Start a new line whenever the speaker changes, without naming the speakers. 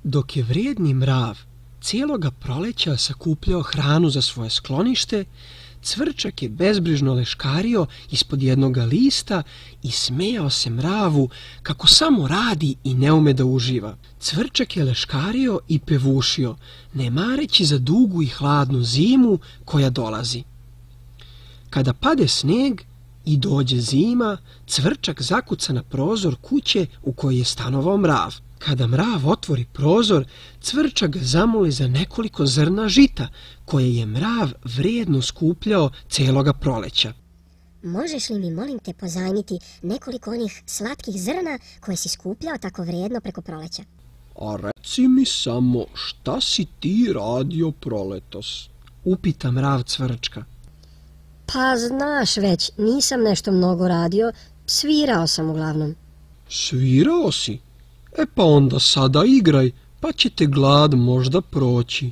Dok je vrijedni mrav cijeloga proleća sakupljao hranu za svoje sklonište, Cvrčak je bezbrižno leškario ispod jednoga lista i smejao se mravu kako samo radi i ne ume da uživa. Cvrčak je leškario i pevušio, ne mareći za dugu i hladnu zimu koja dolazi. Kada pade sneg i dođe zima, Cvrčak zakuca na prozor kuće u kojoj je stanovao mrav. Kada mrav otvori prozor, Cvrčak ga zamoli za nekoliko zrna žita, koje je mrav vrijedno skupljao cijeloga proleća.
Možeš li mi, molim te, pozajmiti nekoliko onih slatkih zrna koje si skupljao tako vrijedno preko proleća?
A reci mi samo, šta si ti radio proletos? Upita mrav Cvrčka.
Pa znaš već, nisam nešto mnogo radio, svirao sam uglavnom.
Svirao si? E pa onda sada igraj, pa će te glad možda proći.